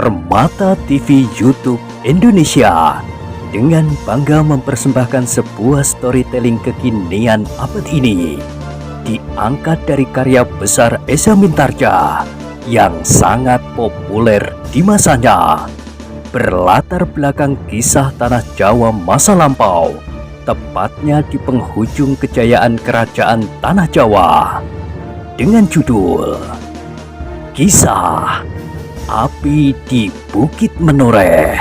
Permata TV YouTube Indonesia dengan bangga mempersembahkan sebuah storytelling kekinian abad ini, diangkat dari karya besar Esa Mintarja yang sangat populer di masanya, berlatar belakang kisah tanah Jawa masa lampau, tepatnya di penghujung kejayaan kerajaan tanah Jawa, dengan judul Kisah Api di Bukit Menoreh.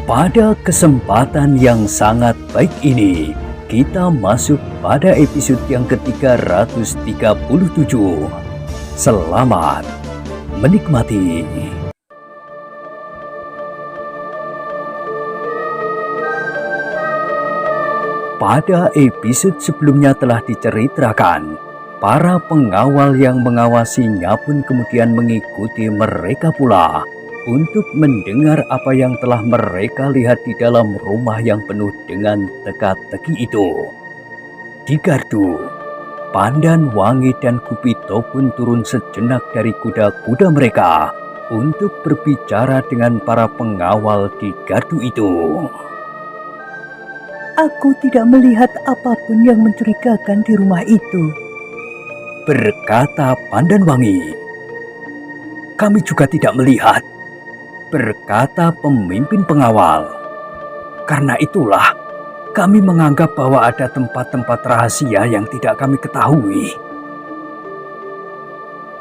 Pada kesempatan yang sangat baik ini, kita masuk pada episode yang ke-337. Selamat menikmati. Pada episode sebelumnya telah diceritakan, para pengawal yang mengawasinya pun kemudian mengikuti mereka pula untuk mendengar apa yang telah mereka lihat di dalam rumah yang penuh dengan teka-teki itu. Di gardu, Pandan, Wangi, dan Gupito pun turun sejenak dari kuda-kuda mereka untuk berbicara dengan para pengawal di gardu itu. Aku tidak melihat apapun yang mencurigakan di rumah itu, berkata Pandan Wangi. Kami juga tidak melihat, berkata pemimpin pengawal. Karena itulah kami menganggap bahwa ada tempat-tempat rahasia yang tidak kami ketahui.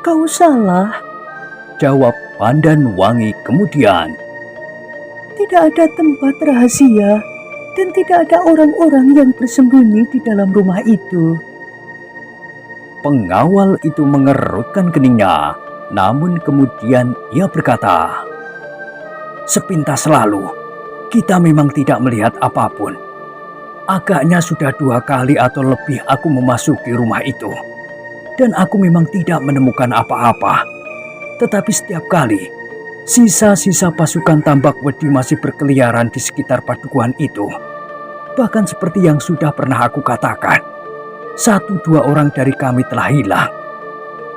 Kau salah, jawab Pandan Wangi kemudian. Tidak ada tempat rahasia dan tidak ada orang-orang yang bersembunyi di dalam rumah itu. Pengawal itu mengerutkan keningnya, namun kemudian ia berkata, sepintas lalu, kita memang tidak melihat apapun. Agaknya sudah 2 kali atau lebih aku memasuki rumah itu, dan aku memang tidak menemukan apa-apa. Tetapi setiap kali, sisa-sisa pasukan Tambak Wedi masih berkeliaran di sekitar padukuhan itu. Bahkan seperti yang sudah pernah aku katakan, 1-2 orang dari kami telah hilang.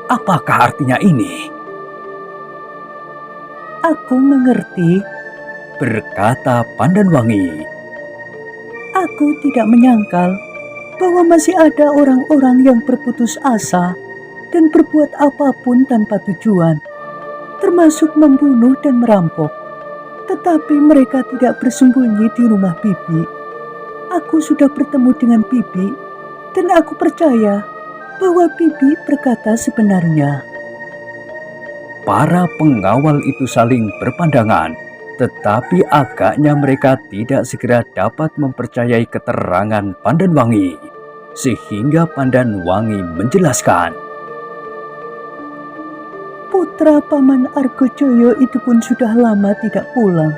Apakah artinya ini? Aku mengerti, berkata Pandan Wangi. Aku tidak menyangkal bahwa masih ada orang-orang yang berputus asa dan berbuat apapun tanpa tujuan, termasuk membunuh dan merampok. Tetapi mereka tidak bersembunyi di rumah Bibi. Aku sudah bertemu dengan Bibi dan aku percaya bahwa Bibi berkata sebenarnya. Para pengawal itu saling berpandangan, tetapi agaknya mereka tidak segera dapat mempercayai keterangan Pandan Wangi, sehingga Pandan Wangi menjelaskan. Putra Paman Argojoyo itu pun sudah lama tidak pulang.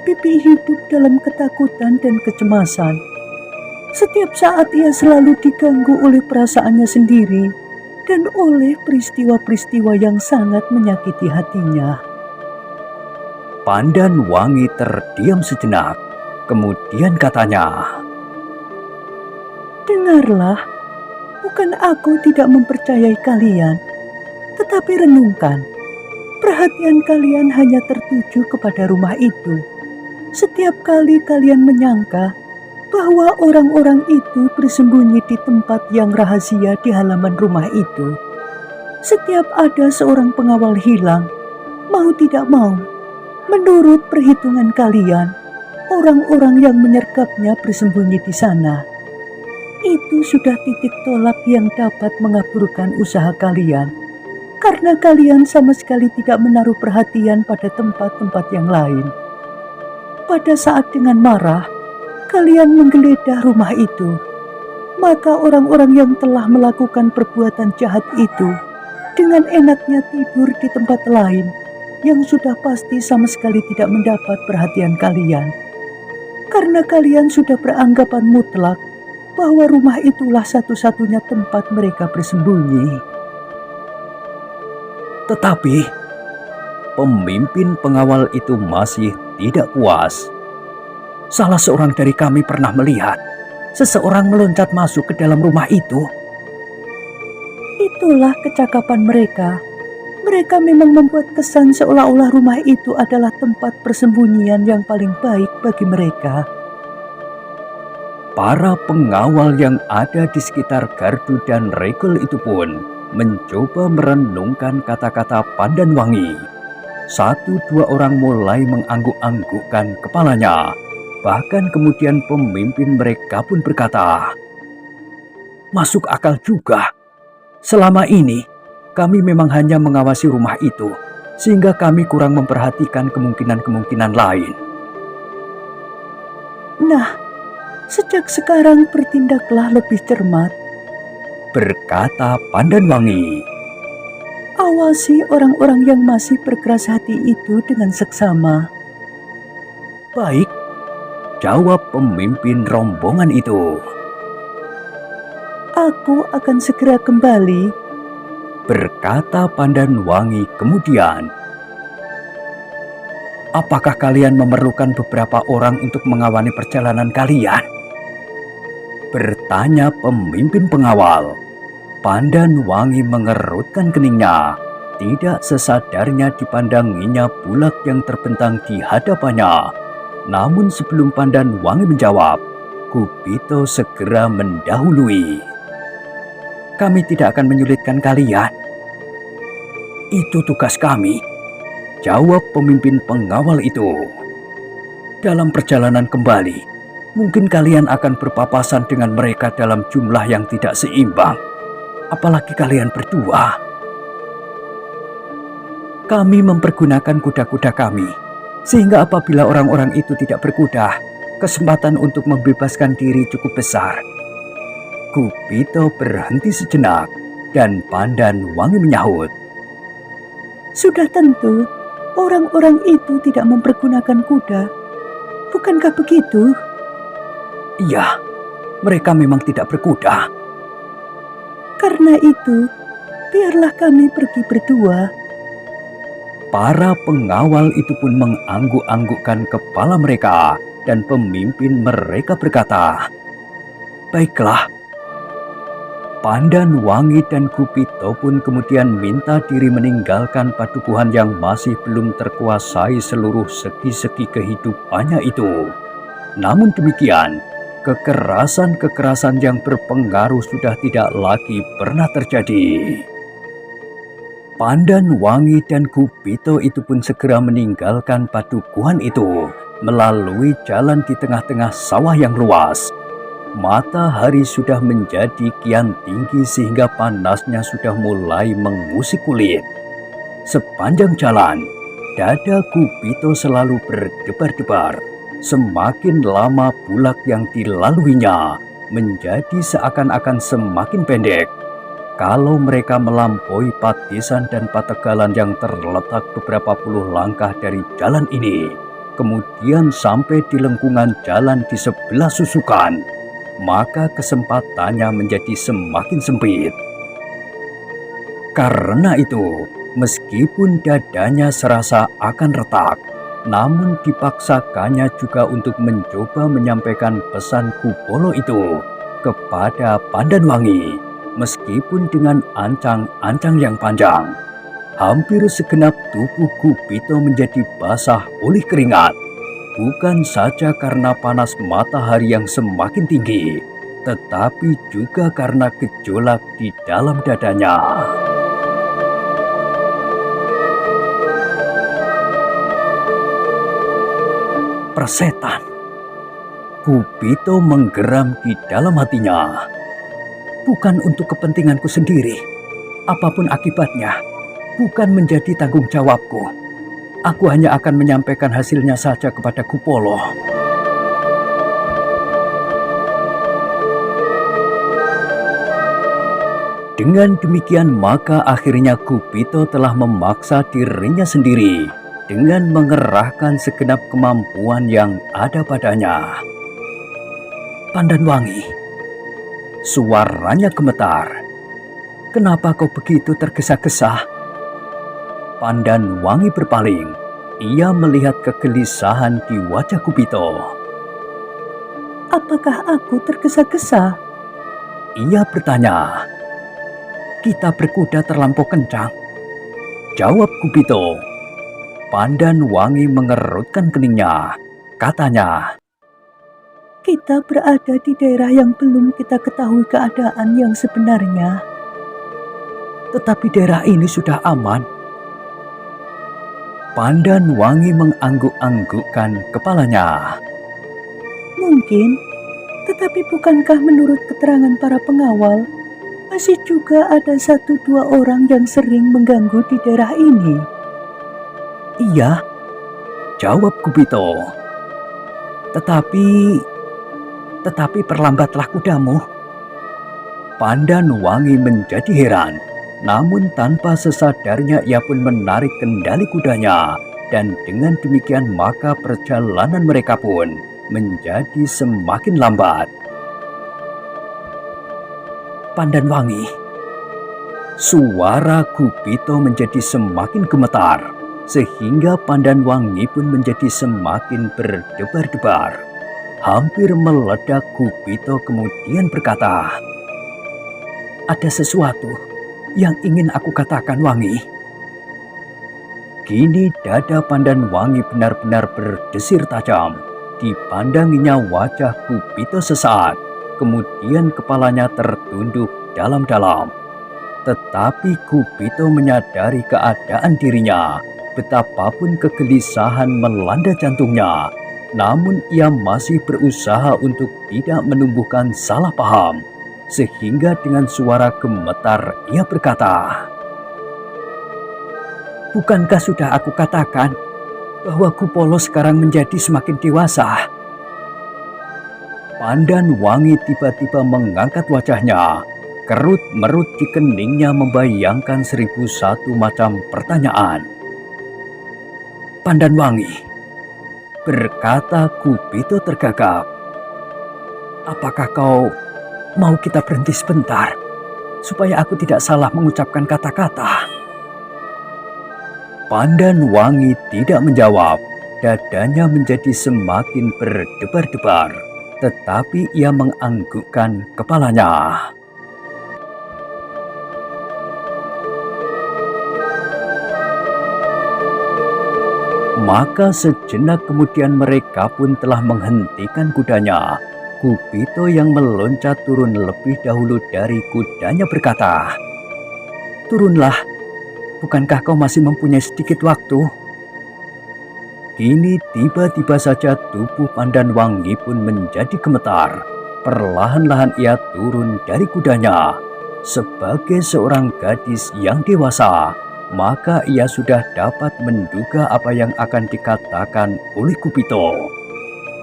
Bibi hidup dalam ketakutan dan kecemasan. Setiap saat ia selalu diganggu oleh perasaannya sendiri dan oleh peristiwa-peristiwa yang sangat menyakiti hatinya. Pandan Wangi terdiam sejenak, kemudian katanya, dengarlah, bukan aku tidak mempercayai kalian, tetapi renungkan, perhatian kalian hanya tertuju kepada rumah itu. Setiap kali kalian menyangka bahwa orang-orang itu bersembunyi di tempat yang rahasia di halaman rumah itu. Setiap ada seorang pengawal hilang, mau tidak mau, menurut perhitungan kalian, orang-orang yang menyergapnya bersembunyi di sana. Itu sudah titik tolak yang dapat mengaburkan usaha kalian, karena kalian sama sekali tidak menaruh perhatian pada tempat-tempat yang lain. Pada saat dengan marah, kalian menggeledah rumah itu, maka orang-orang yang telah melakukan perbuatan jahat itu dengan enaknya tidur di tempat lain yang sudah pasti sama sekali tidak mendapat perhatian kalian. Karena kalian sudah beranggapan mutlak bahwa rumah itulah satu-satunya tempat mereka bersembunyi. Tetapi pemimpin pengawal itu masih tidak puas. Salah seorang dari kami pernah melihat seseorang meloncat masuk ke dalam rumah itu. Itulah kecakapan mereka. Mereka memang membuat kesan seolah-olah rumah itu adalah tempat persembunyian yang paling baik bagi mereka. Para pengawal yang ada di sekitar gardu dan regol itu pun mencoba merenungkan kata-kata Pandan Wangi. Satu dua orang mulai mengangguk-anggukkan kepalanya. Bahkan kemudian pemimpin mereka pun berkata, "Masuk akal juga. Selama ini kami memang hanya mengawasi rumah itu, sehingga kami kurang memperhatikan kemungkinan-kemungkinan lain." Nah, sejak sekarang bertindaklah lebih cermat. Berkata Pandan Wangi. Awasi orang-orang yang masih berkeras hati itu dengan seksama. "Baik," jawab pemimpin rombongan itu. Aku akan segera kembali. Berkata Pandan Wangi kemudian. "Apakah kalian memerlukan beberapa orang untuk mengawali perjalanan kalian?" Bertanya pemimpin pengawal. Pandan Wangi mengerutkan keningnya. Tidak sesadarnya dipandanginya bulak yang terbentang di hadapannya. Namun sebelum Pandan Wangi menjawab, Kupito segera mendahului. "Kami tidak akan menyulitkan kalian. Itu tugas kami," jawab pemimpin pengawal itu. "Dalam perjalanan kembali, mungkin kalian akan berpapasan dengan mereka dalam jumlah yang tidak seimbang. Apalagi kalian berdua. Kami mempergunakan kuda-kuda kami, sehingga apabila orang-orang itu tidak berkuda, kesempatan untuk membebaskan diri cukup besar." Kupito berhenti sejenak dan Pandan Wangi menyahut, Sudah tentu, orang-orang itu tidak mempergunakan kuda. Bukankah begitu? "Iya, mereka memang tidak berkuda." Karena itu, biarlah kami pergi berdua. Para pengawal itu pun mengangguk-anggukkan kepala mereka dan pemimpin mereka berkata, "Baiklah." Pandan Wangi dan Kupito pun kemudian minta diri meninggalkan padukuhan yang masih belum terkuasai seluruh segi-segi kehidupannya itu. Namun demikian, kekerasan-kekerasan yang berpengaruh sudah tidak lagi pernah terjadi. Pandan Wangi dan Kupito itu pun segera meninggalkan padukuhan itu melalui jalan di tengah-tengah sawah yang luas. Matahari sudah menjadi kian tinggi sehingga panasnya sudah mulai mengusik kulit. Sepanjang jalan, dada Kupito selalu berdebar-debar. Semakin lama bulak yang dilaluinya menjadi seakan-akan semakin pendek. Kalau mereka melampaui Patisan dan Pategalan yang terletak beberapa puluh langkah dari jalan ini, kemudian sampai di lengkungan jalan di sebelah Susukan, maka kesempatannya menjadi semakin sempit. Karena itu, meskipun dadanya serasa akan retak, namun dipaksakannya juga untuk mencoba menyampaikan pesan Kupolo itu kepada Pandan Wangi, meskipun dengan ancang-ancang yang panjang. Hampir segenap tubuh Kupito menjadi basah oleh keringat. Bukan saja karena panas matahari yang semakin tinggi, tetapi juga karena gejolak di dalam dadanya. Persetan. Kupito menggeram di dalam hatinya. Bukan untuk kepentinganku sendiri. Apapun akibatnya, bukan menjadi tanggung jawabku. Aku hanya akan menyampaikan hasilnya saja kepada Kupolo. Dengan demikian maka akhirnya Kupito telah memaksa dirinya sendiri dengan mengerahkan segenap kemampuan yang ada padanya. "Pandan Wangi," suaranya gemetar. "Kenapa kau begitu tergesa-gesa?" Pandan Wangi berpaling. Ia melihat kegelisahan di wajah Kupito. Apakah aku tergesa-gesa? Ia bertanya. Kita berkuda terlampau kencang, jawab Kupito. Pandanwangi mengerutkan keningnya. Katanya, Kita berada di daerah yang belum kita ketahui keadaan yang sebenarnya. tetapi daerah ini sudah aman. Pandanwangi mengangguk-anggukkan kepalanya. Mungkin, tetapi bukankah menurut keterangan para pengawal, masih juga ada 1-2 orang yang sering mengganggu di daerah ini? Iya, jawab Kupito. Tetapi perlambatlah kudamu. Pandanwangi menjadi heran, namun tanpa sesadarnya ia pun menarik kendali kudanya, dan dengan demikian maka perjalanan mereka pun menjadi semakin lambat. Pandanwangi, suara Kupito menjadi semakin gemetar, sehingga Pandanwangi pun menjadi semakin berdebar-debar. Hampir meledak, Kupito kemudian berkata, "Ada sesuatu yang ingin aku katakan, Wangi." Kini dada Pandanwangi benar-benar berdesir tajam. Dipandanginya wajah Kupito sesaat, kemudian kepalanya tertunduk dalam-dalam. Tetapi Kupito menyadari keadaan dirinya, betapapun kegelisahan melanda jantungnya, namun ia masih berusaha untuk tidak menumbuhkan salah paham, sehingga dengan suara gemetar ia berkata, "Bukankah sudah aku katakan bahwa Kupolo sekarang menjadi semakin dewasa?" Pandanwangi tiba-tiba mengangkat wajahnya. Kerut-merut di keningnya membayangkan 1001 macam pertanyaan. "Pandanwangi," berkata Kupito tergagap, "apakah kau mau kita berhenti sebentar, supaya aku tidak salah mengucapkan kata-kata?" Pandanwangi tidak menjawab. Dadanya menjadi semakin berdebar-debar, tetapi ia menganggukkan kepalanya. Maka sejenak kemudian mereka pun telah menghentikan kudanya. Kupito yang meloncat turun lebih dahulu dari kudanya berkata, "Turunlah, bukankah kau masih mempunyai sedikit waktu?" Kini tiba-tiba saja tubuh Pandanwangi pun menjadi gemetar. Perlahan-lahan ia turun dari kudanya. Sebagai seorang gadis yang dewasa, maka ia sudah dapat menduga apa yang akan dikatakan oleh Kupito.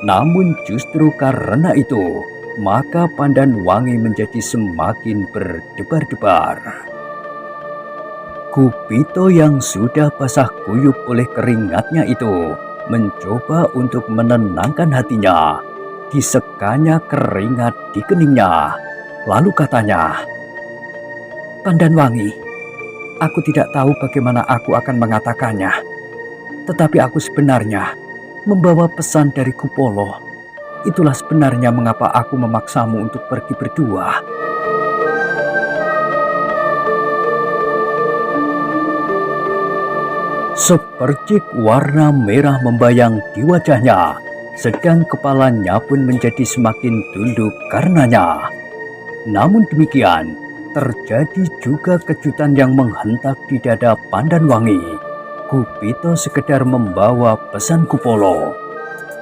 Namun justru karena itu, maka Pandanwangi menjadi semakin berdebar-debar. Kupito yang sudah basah kuyup oleh keringatnya itu mencoba untuk menenangkan hatinya. Disekanya keringat di keningnya. Lalu katanya, "Pandanwangi, aku tidak tahu bagaimana aku akan mengatakannya. Tetapi aku sebenarnya membawa pesan dari Kupolo. Itulah sebenarnya mengapa aku memaksamu untuk pergi berdua." Sepercik warna merah membayang di wajahnya, sedang kepalanya pun menjadi semakin tunduk karenanya. Namun demikian, terjadi juga kejutan yang menghentak di dada Pandanwangi. Kupito sekedar membawa pesan Kupolo.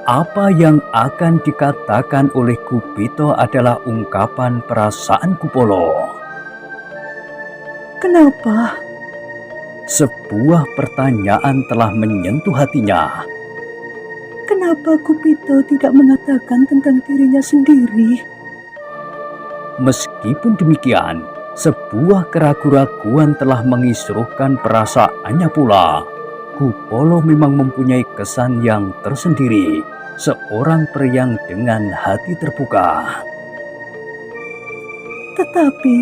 Apa yang akan dikatakan oleh Kupito adalah ungkapan perasaan Kupolo. Kenapa? Sebuah pertanyaan telah menyentuh hatinya. Kenapa Kupito tidak mengatakan tentang dirinya sendiri? Meskipun demikian, sebuah keraguan-raguan telah mengisruhkan perasaannya pula. Kupolo memang mempunyai kesan yang tersendiri, seorang priang dengan hati terbuka. Tetapi,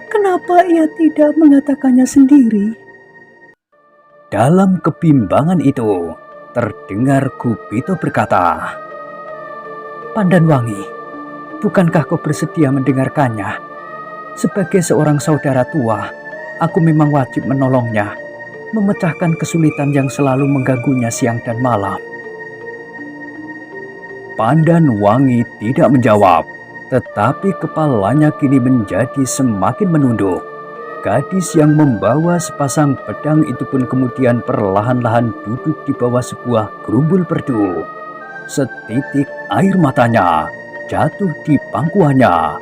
kenapa ia tidak mengatakannya sendiri? Dalam kebimbangan itu, terdengar Kupito berkata, "Pandanwangi, bukankah kau bersedia mendengarkannya?" Sebagai seorang saudara tua, aku memang wajib menolongnya, memecahkan kesulitan yang selalu mengganggunya siang dan malam. Pandan Wangi tidak menjawab, tetapi kepalanya kini menjadi semakin menunduk. Gadis yang membawa sepasang pedang itu pun kemudian perlahan-lahan duduk di bawah sebuah gerumbul perdu. Setitik air matanya jatuh di pangkuannya.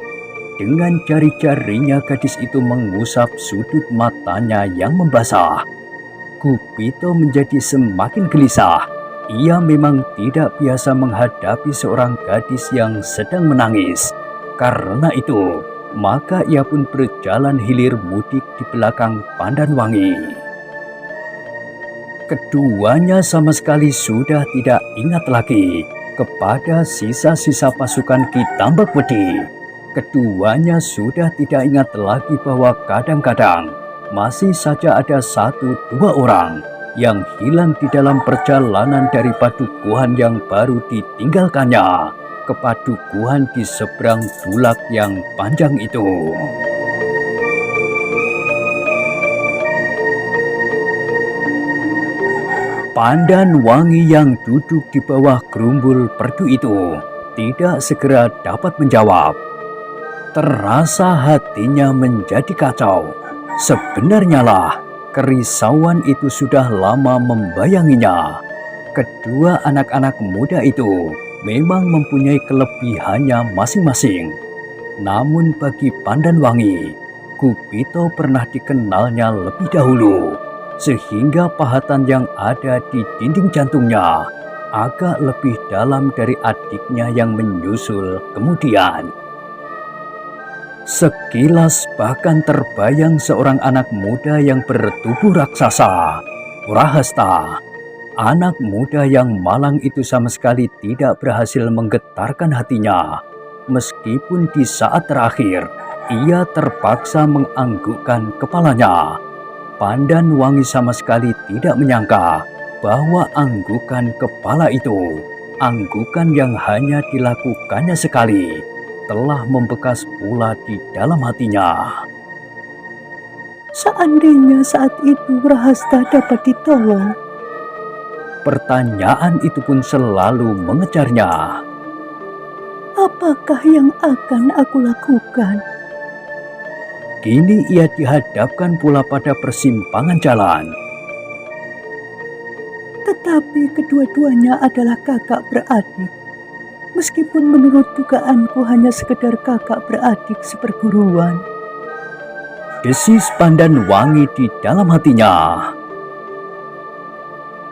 Dengan jari-jarinya gadis itu mengusap sudut matanya yang membasah. Kupito menjadi semakin gelisah. Ia memang tidak biasa menghadapi seorang gadis yang sedang menangis. Karena itu, maka ia pun berjalan hilir mudik di belakang Pandan Wangi. Keduanya sama sekali sudah tidak ingat lagi kepada sisa-sisa pasukan Ki Tambak Wedi. Keduanya sudah tidak ingat lagi bahwa kadang-kadang masih saja ada 1-2 orang yang hilang di dalam perjalanan dari padukuhan yang baru ditinggalkannya ke padukuhan di seberang bulak yang panjang itu. Pandan Wangi yang duduk di bawah gerumbul perdu itu tidak segera dapat menjawab. Terasa hatinya menjadi kacau. Sebenarnya lah, kerisauan itu sudah lama membayanginya. Kedua anak-anak muda itu memang mempunyai kelebihannya masing-masing. Namun bagi Pandan Wangi, Kupito pernah dikenalnya lebih dahulu, sehingga pahatan yang ada di dinding jantungnya agak lebih dalam dari adiknya yang menyusul kemudian. Sekilas bahkan terbayang seorang anak muda yang bertubuh raksasa, Prahasta. Anak muda yang malang itu sama sekali tidak berhasil menggetarkan hatinya. Meskipun di saat terakhir, ia terpaksa menganggukkan kepalanya. Pandan Wangi sama sekali tidak menyangka bahwa anggukan kepala itu, anggukan yang hanya dilakukannya sekali, telah membekas pula di dalam hatinya. Seandainya saat itu Rahasta dapat ditolong, pertanyaan itu pun selalu mengejarnya. apakah yang akan aku lakukan? Kini ia dihadapkan pula pada persimpangan jalan. Tetapi kedua-duanya adalah kakak beradik. Meskipun menurut dugaanku hanya sekedar kakak beradik seperguruan. Desis Pandan Wangi di dalam hatinya.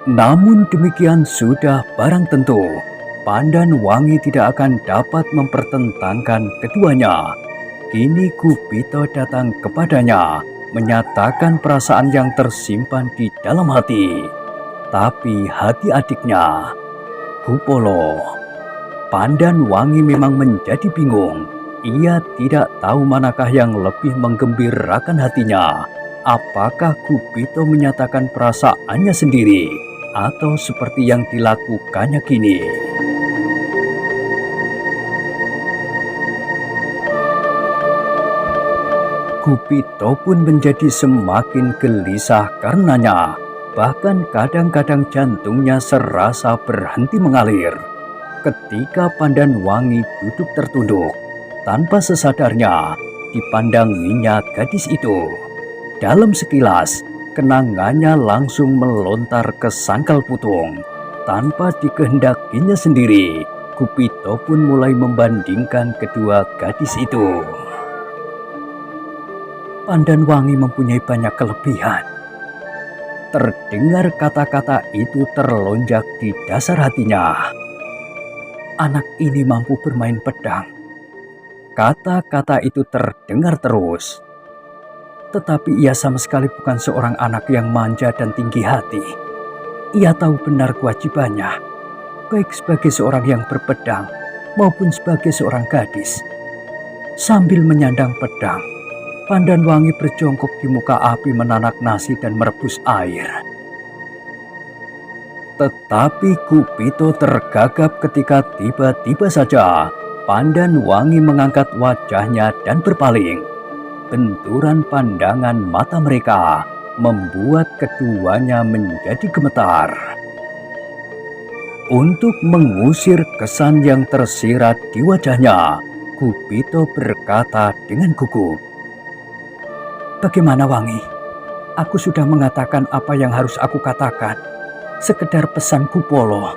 Namun demikian sudah barang tentu, Pandan Wangi tidak akan dapat mempertentangkan keduanya. Kini Kupito datang kepadanya, menyatakan perasaan yang tersimpan di dalam hati. Tapi hati adiknya, Kupolo, Pandan Wangi memang menjadi bingung. Ia tidak tahu manakah yang lebih menggembirakan hatinya. Apakah Kupito menyatakan perasaannya sendiri, atau seperti yang dilakukannya kini? Kupito pun menjadi semakin gelisah karenanya. Bahkan kadang-kadang jantungnya serasa berhenti mengalir. Ketika Pandan Wangi duduk tertunduk, tanpa sesadarnya dipandanginya gadis itu. Dalam sekilas, kenangannya langsung melontar ke sangkal putung. Tanpa dikehendakinya sendiri, Kupito pun mulai membandingkan kedua gadis itu. Pandan Wangi mempunyai banyak kelebihan. Terdengar kata-kata itu terlonjak di dasar hatinya. Anak ini mampu bermain pedang. Kata-kata itu terdengar terus. Tetapi ia sama sekali bukan seorang anak yang manja dan tinggi hati. Ia tahu benar kewajibannya, baik sebagai seorang yang berpedang maupun sebagai seorang gadis. Sambil menyandang pedang, Pandan Wangi berjongkok di muka api menanak nasi dan merebus air. Tetapi Kupito tergagap ketika tiba-tiba saja Pandan Wangi mengangkat wajahnya dan berpaling. benturan pandangan mata mereka membuat keduanya menjadi gemetar. Untuk mengusir kesan yang tersirat di wajahnya, Gupito berkata dengan gugup, "Bagaimana Wangi? Aku sudah mengatakan apa yang harus aku katakan. Sekedar pesan Kupolo."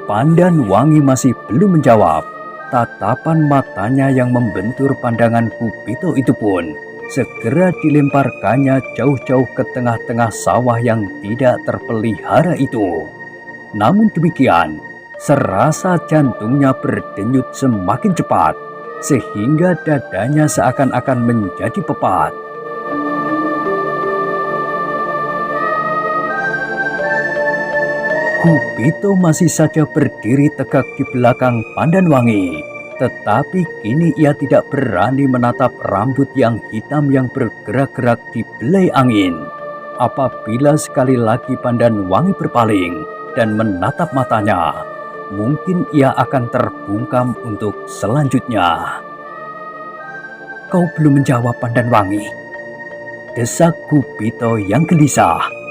Pandan Wangi masih belum menjawab. Tatapan matanya yang membentur pandangan Gupito itu pun segera dilemparkannya jauh-jauh ke tengah-tengah sawah yang tidak terpelihara itu. Namun demikian, serasa jantungnya berdenyut semakin cepat, sehingga dadanya seakan-akan menjadi pepat. Gupito masih saja berdiri tegak di belakang Pandan Wangi, tetapi kini ia tidak berani menatap rambut yang hitam yang bergerak-gerak di belai angin. Apabila sekali lagi Pandan Wangi berpaling dan menatap matanya, mungkin ia akan terbungkam untuk selanjutnya. "Kau belum menjawab, Pandan Wangi," desak Gupito yang gelisah.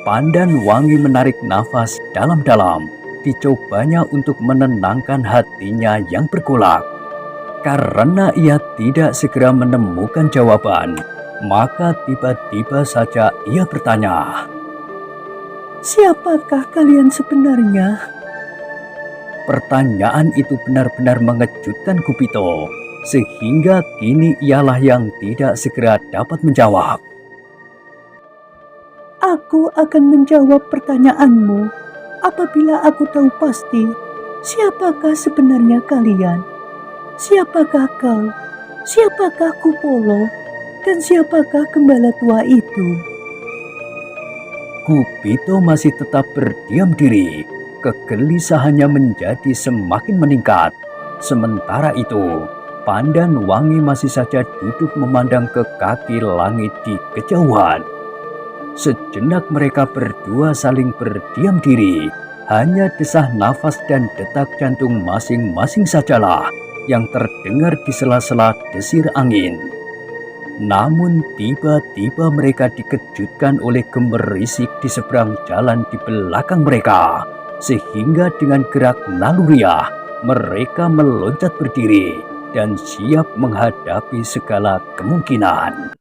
Pandan Wangi menarik nafas dalam-dalam, dicobanya untuk menenangkan hatinya yang bergolak. Karena ia tidak segera menemukan jawaban, maka tiba-tiba saja ia bertanya, "Siapakah kalian sebenarnya?" Pertanyaan itu benar-benar mengejutkan Gupito, sehingga kini ialah yang tidak segera dapat menjawab. "Aku akan menjawab pertanyaanmu apabila aku tahu pasti siapakah sebenarnya kalian. Siapakah kau? Siapakah Kupolo? Dan siapakah gembala tua itu?" Gupito masih tetap berdiam diri. Kegelisahannya menjadi semakin meningkat. Sementara itu, Pandan Wangi masih saja duduk memandang ke kaki langit di kejauhan. Sejenak mereka berdua saling berdiam diri. Hanya desah nafas dan detak jantung masing-masing sajalah yang terdengar di sela-sela desir angin. Namun tiba-tiba mereka dikejutkan oleh gemerisik di seberang jalan di belakang mereka, sehingga dengan gerak naluriah mereka meloncat berdiri dan siap menghadapi segala kemungkinan.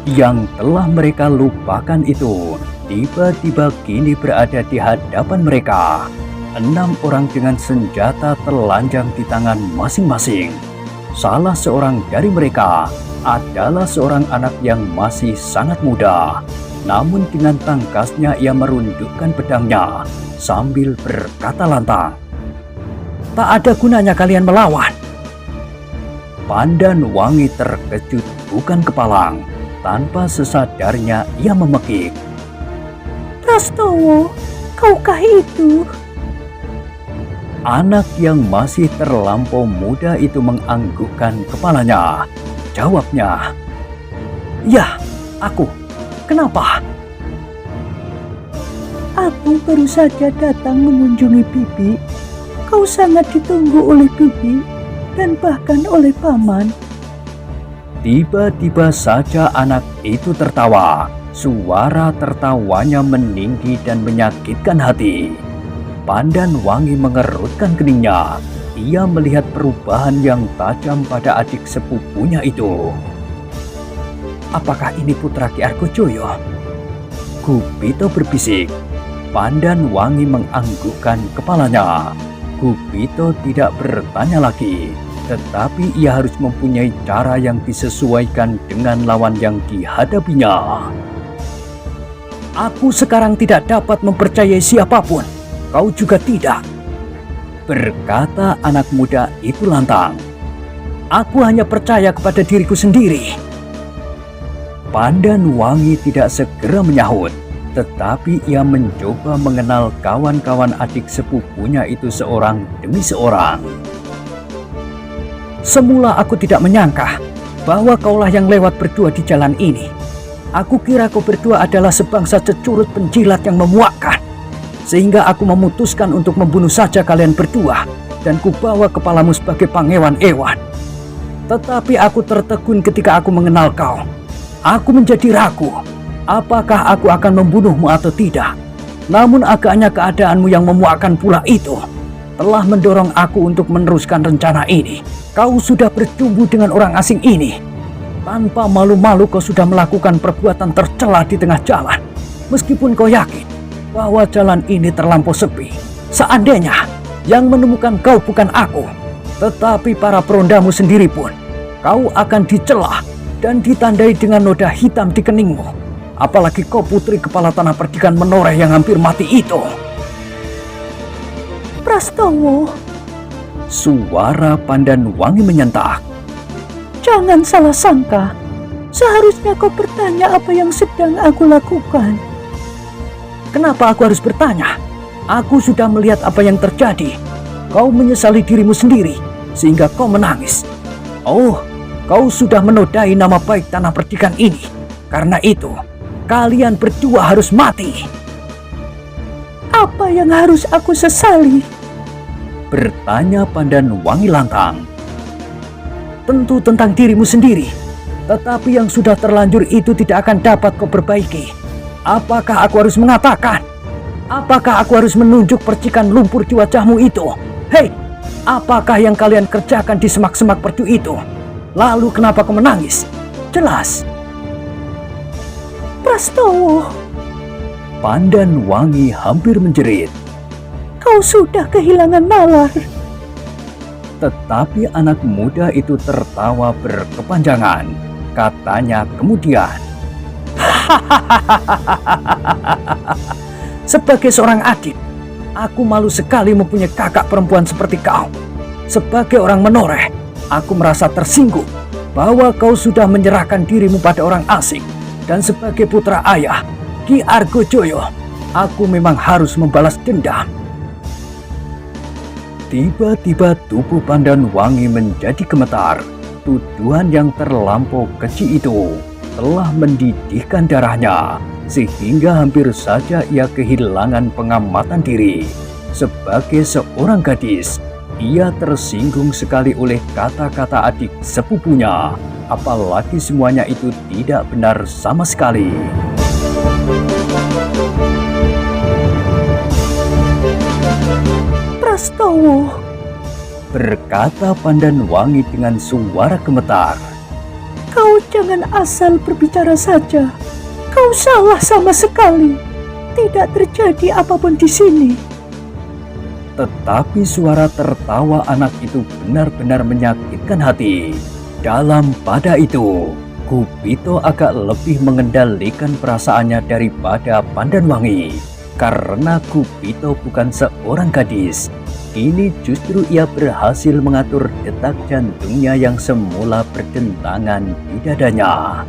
Yang telah mereka lupakan itu tiba-tiba kini berada di hadapan mereka. 6 orang dengan senjata telanjang di tangan masing-masing. Salah seorang dari mereka adalah seorang anak yang masih sangat muda. Namun dengan tangkasnya ia merundukkan pedangnya sambil berkata lantang, "Tak ada gunanya kalian melawan." Pandan Wangi terkejut bukan kepalang. Tanpa sesadarnya ia memekik, "Prastowo, kaukah itu?" Anak yang masih terlampau muda itu menganggukkan kepalanya. Jawabnya, "Ya, aku. Kenapa?" "Aku baru saja datang mengunjungi Bibi. Kau sangat ditunggu oleh Bibi dan bahkan oleh Paman." Tiba-tiba saja anak itu tertawa. Suara tertawanya meninggi dan menyakitkan hati. Pandan Wangi mengerutkan keningnya. Ia melihat perubahan yang tajam pada adik sepupunya itu. "Apakah ini putra Ki Argojoyo?" Gupito berbisik. Pandan Wangi menganggukkan kepalanya. Gupito tidak bertanya lagi, tetapi ia harus mempunyai cara yang disesuaikan dengan lawan yang dihadapinya. "Aku sekarang tidak dapat mempercayai siapapun. Kau juga tidak," berkata anak muda itu lantang. "Aku hanya percaya kepada diriku sendiri." Pandan Wangi tidak segera menyahut, tetapi ia mencoba mengenal kawan-kawan adik sepupunya itu seorang demi seorang. "Semula aku tidak menyangka bahwa kaulah yang lewat berdua di jalan ini. Aku kira kau berdua adalah sebangsa cecurut penjilat yang memuakkan. Sehingga aku memutuskan untuk membunuh saja kalian berdua dan kubawa kepalamu sebagai pangewan Ewan." Tetapi aku tertegun ketika aku mengenal kau. Aku menjadi ragu, apakah aku akan membunuhmu atau tidak. Namun agaknya keadaanmu yang memuakkan pula itu telah mendorong aku untuk meneruskan rencana ini. Kau sudah berjumpa dengan orang asing ini. Tanpa malu-malu kau sudah melakukan perbuatan tercela di tengah jalan. Meskipun kau yakin bahwa jalan ini terlampau sepi. Seandainya yang menemukan kau bukan aku, tetapi para perondamu sendiri pun, kau akan dicela dan ditandai dengan noda hitam di keningmu. Apalagi kau putri kepala tanah perdikan menoreh yang hampir mati itu. Prastowo, suara Pandanwangi menyentak. jangan salah sangka. Seharusnya kau bertanya apa yang sedang aku lakukan. Kenapa aku harus bertanya? Aku sudah melihat apa yang terjadi. Kau menyesali dirimu sendiri, sehingga kau menangis. Oh, kau sudah menodai nama baik tanah perdikan ini. Karena itu, kalian berdua harus mati. Apa yang harus aku sesali? Bertanya Pandanwangi lantang. Tentu tentang dirimu sendiri. Tetapi yang sudah terlanjur itu tidak akan dapat kau perbaiki. Apakah aku harus mengatakan? Apakah aku harus menunjuk percikan lumpur di wajahmu itu? Hei, apakah yang kalian kerjakan di semak-semak perdu itu? Lalu kenapa kau menangis? Jelas. Prastowo, Pandanwangi hampir menjerit. kau sudah kehilangan nalar. Tetapi anak muda itu tertawa berkepanjangan. Katanya kemudian, sebagai seorang adik, aku malu sekali mempunyai kakak perempuan seperti kau. Sebagai orang menoreh, aku merasa tersinggung bahwa kau sudah menyerahkan dirimu pada orang asing. Dan sebagai putra ayah, Ki Argojoyo, aku memang harus membalas dendam. Tiba-tiba tubuh Pandanwangi menjadi gemetar. Tuduhan yang terlampau keji itu telah mendidihkan darahnya, sehingga hampir saja ia kehilangan pengamatan diri. Sebagai seorang gadis, ia tersinggung sekali oleh kata-kata adik sepupunya, apalagi semuanya itu tidak benar sama sekali. Prastowo, Berkata Pandanwangi dengan suara gemetar. kau jangan asal berbicara saja. Kau salah sama sekali. Tidak terjadi apapun di sini. Tetapi suara tertawa anak itu benar-benar menyakitkan hati. Dalam pada itu, Gupito agak lebih mengendalikan perasaannya daripada Pandanwangi. Karena Gupito bukan seorang gadis. Kini justru ia berhasil mengatur detak jantungnya yang semula berdentangan di dadanya.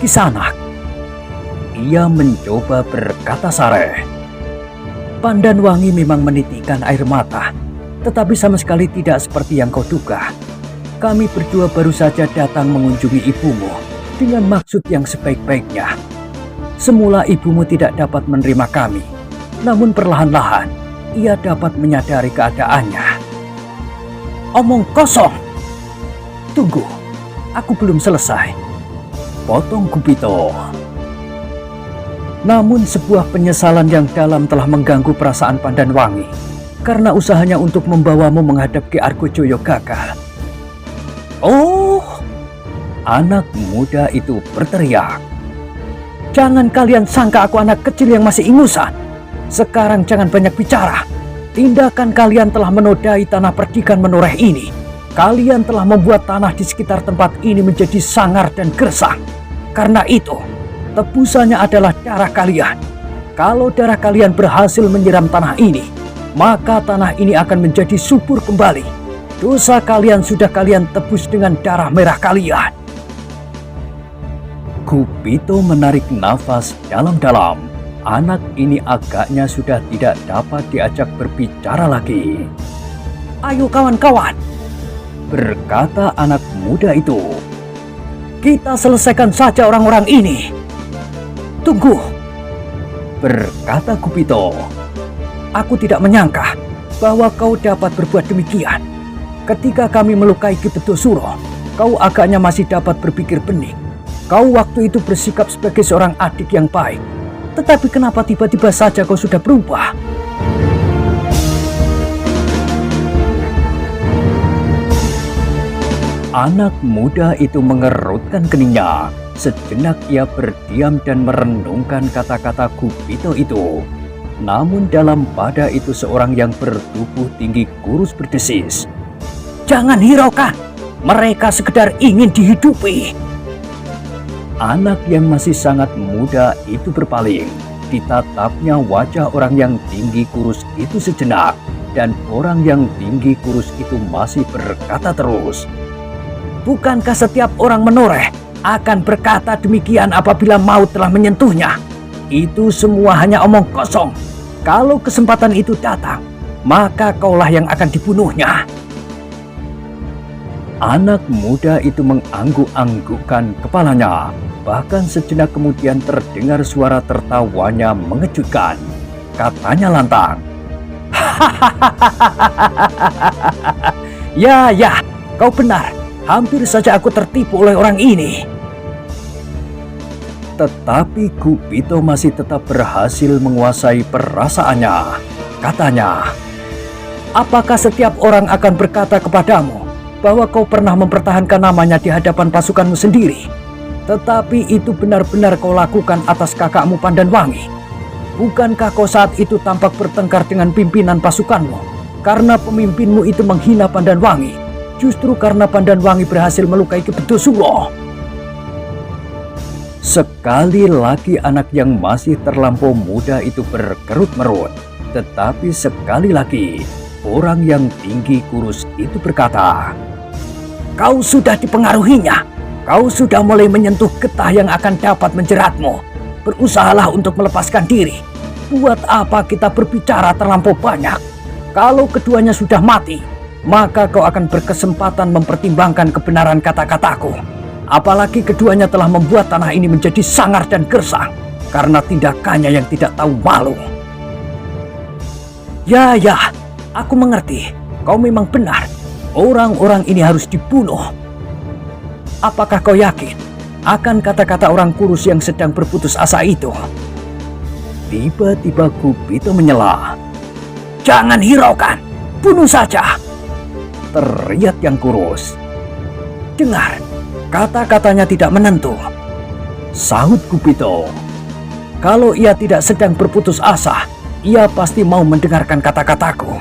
Kisanak, ia mencoba berkata sareh. Pandanwangi memang menitikkan air mata, tetapi sama sekali tidak seperti yang kau duga. Kami berdua baru saja datang mengunjungi ibumu dengan maksud yang sebaik-baiknya. Semula ibumu tidak dapat menerima kami, namun perlahan-lahan ia dapat menyadari keadaannya. Omong kosong. Tunggu, aku belum selesai. Potong Gupito. Namun sebuah penyesalan yang dalam telah mengganggu perasaan Pandanwangi karena usahanya untuk membawamu menghadap Ki Argojoyo gagal. Oh, anak muda itu berteriak. Jangan kalian sangka aku anak kecil yang masih ingusan. Sekarang jangan banyak bicara. Tindakan kalian telah menodai tanah perdikan menoreh ini. Kalian telah membuat tanah di sekitar tempat ini menjadi sangar dan gersang. Karena itu, tebusannya adalah darah kalian. Kalau darah kalian berhasil menyiram tanah ini, maka tanah ini akan menjadi subur kembali. Dosa kalian sudah kalian tebus dengan darah merah kalian. Gupito menarik nafas dalam-dalam. Anak ini agaknya sudah tidak dapat diajak berbicara lagi. Ayo kawan-kawan, berkata anak muda itu. Kita selesaikan saja orang-orang ini. Tunggu, berkata Gupito. Aku tidak menyangka bahwa kau dapat berbuat demikian. Ketika kami melukai Ki Bedosuro, kau agaknya masih dapat berpikir bening. Kau waktu itu bersikap sebagai seorang adik yang baik. Tetapi kenapa tiba-tiba saja kau sudah berubah? Anak muda itu mengerutkan keningnya. Sejenak ia berdiam dan merenungkan kata-kata Gupito itu. Namun dalam pada itu seorang yang bertubuh tinggi kurus berdesis. Jangan hiraukan, mereka sekedar ingin dihidupi. Anak yang masih sangat muda itu berpaling. Ditatapnya wajah orang yang tinggi kurus itu sejenak. Dan orang yang tinggi kurus itu masih berkata terus. Bukankah setiap orang menoreh akan berkata demikian apabila maut telah menyentuhnya? Itu semua hanya omong kosong. Kalau kesempatan itu datang, maka kaulah yang akan dibunuhnya. Anak muda itu mengangguk-anggukkan kepalanya. Bahkan sejenak kemudian terdengar suara tertawanya mengejutkan. Katanya lantang. Ya, kau benar. Hampir saja aku tertipu oleh orang ini. Tetapi Gupito masih tetap berhasil menguasai perasaannya. Katanya, apakah setiap orang akan berkata kepadamu bahwa kau pernah mempertahankan namanya di hadapan pasukanmu sendiri? Tetapi itu benar-benar kau lakukan atas kakakmu Pandanwangi. Bukankah kau saat itu tampak bertengkar dengan pimpinan pasukanmu? Karena pemimpinmu itu menghina Pandanwangi. Justru karena Pandanwangi berhasil melukai Ki Bedosuro. Sekali lagi anak yang masih terlampau muda itu berkerut-merut. Tetapi sekali lagi orang yang tinggi kurus itu berkata, kau sudah dipengaruhinya. Kau sudah mulai menyentuh getah yang akan dapat menjeratmu. Berusahalah untuk melepaskan diri. Buat apa kita berbicara terlampau banyak? Kalau keduanya sudah mati, maka kau akan berkesempatan mempertimbangkan kebenaran kata-kataku. Apalagi keduanya telah membuat tanah ini menjadi sangar dan gersang karena tindakannya yang tidak tahu malu. Ya, aku mengerti. Kau memang benar. Orang-orang ini harus dibunuh. Apakah kau yakin akan kata-kata orang kurus yang sedang berputus asa itu? Tiba-tiba Gupito menyela. Jangan hiraukan, bunuh saja. Teriak yang kurus. Dengar, kata-katanya tidak menentu. Sahut Gupito. Kalau ia tidak sedang berputus asa, ia pasti mau mendengarkan kata-kataku.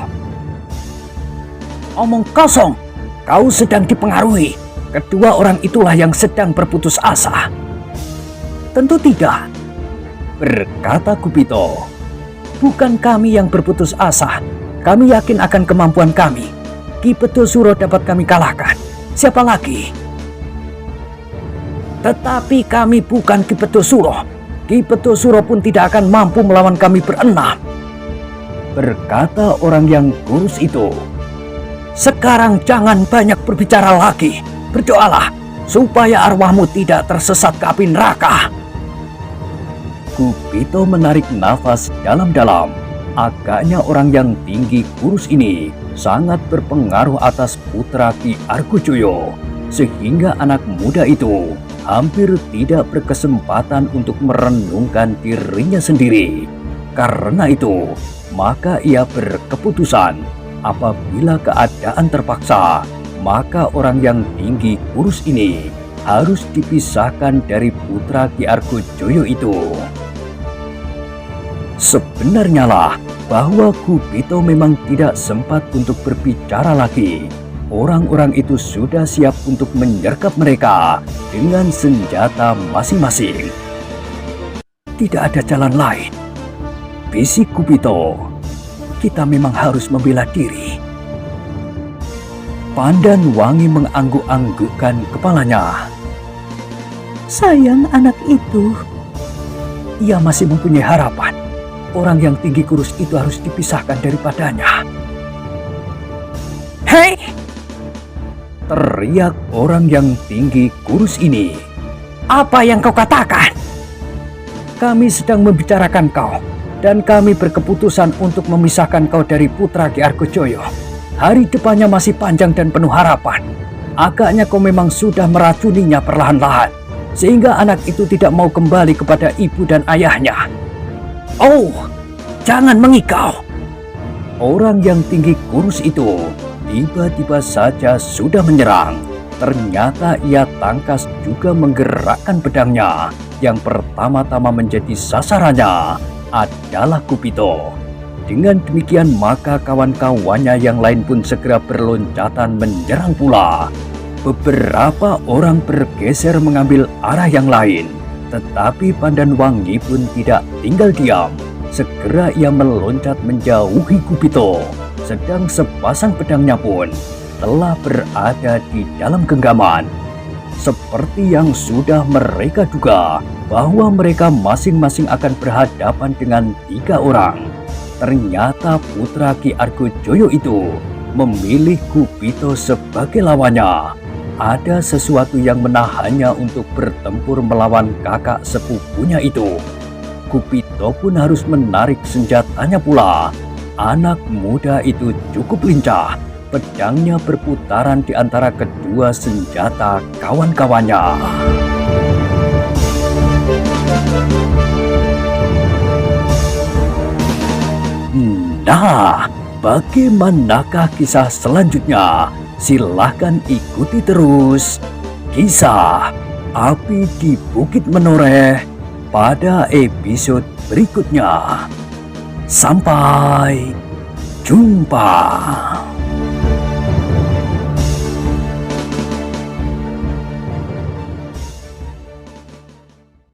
Omong kosong, kau sedang dipengaruhi. Kedua orang itulah yang sedang berputus asa. Tentu tidak, berkata Gupito. Bukan kami yang berputus asa. Kami yakin akan kemampuan kami. Ki Bedosuro dapat kami kalahkan. Siapa lagi? Tetapi kami bukan Ki Bedosuro. Ki Bedosuro pun tidak akan mampu melawan kami berenam. Berkata orang yang kurus itu. Sekarang jangan banyak berbicara lagi. Berdoalah supaya arwahmu tidak tersesat ke api neraka. Gupito menarik nafas dalam-dalam. Agaknya orang yang tinggi kurus ini sangat berpengaruh atas putra Ki Argojoyo, sehingga anak muda itu hampir tidak berkesempatan untuk merenungkan dirinya sendiri. Karena itu, maka ia berkeputusan apabila keadaan terpaksa, maka orang yang tinggi kurus ini harus dipisahkan dari putra Ki Argojoyo itu. Sebenarnya lah bahwa Gupito memang tidak sempat untuk berbicara lagi. Orang-orang itu sudah siap untuk menyergap mereka dengan senjata masing-masing. Tidak ada jalan lain, bisik Gupito. Kita memang harus membela diri. Pandanwangi mengangguk-anggukkan kepalanya. Sayang anak itu. Ia masih mempunyai harapan. Orang yang tinggi kurus itu harus dipisahkan daripadanya. Hei! Teriak orang yang tinggi kurus ini. Apa yang kau katakan? Kami sedang membicarakan kau, dan kami berkeputusan untuk memisahkan kau dari putra Ki Argojoyo. Hari depannya masih panjang dan penuh harapan. Agaknya kau memang sudah meracuninya perlahan-lahan, sehingga anak itu tidak mau kembali kepada ibu dan ayahnya. Oh, jangan mengikau. Orang yang tinggi kurus itu tiba-tiba saja sudah menyerang. Ternyata ia tangkas juga menggerakkan pedangnya. Yang pertama-tama menjadi sasarannya adalah Kupito. Dengan demikian maka kawan-kawannya yang lain pun segera berloncatan menyerang pula. Beberapa orang bergeser mengambil arah yang lain, tetapi Pandan Wangi pun tidak tinggal diam. Segera ia meloncat menjauhi Kupito, sedang sepasang pedangnya pun telah berada di dalam genggaman. Seperti yang sudah mereka duga, bahwa mereka masing-masing akan berhadapan dengan 3 orang. Ternyata putra Ki Argojoyo itu memilih Kupito sebagai lawannya. Ada sesuatu yang menahannya untuk bertempur melawan kakak sepupunya itu. Kupito pun harus menarik senjatanya pula. Anak muda itu cukup lincah. Pedangnya berputaran di antara kedua senjata kawan-kawannya. Nah, bagaimanakah kisah selanjutnya? Silahkan ikuti terus kisah Api di Bukit Menoreh pada episode berikutnya. Sampai jumpa.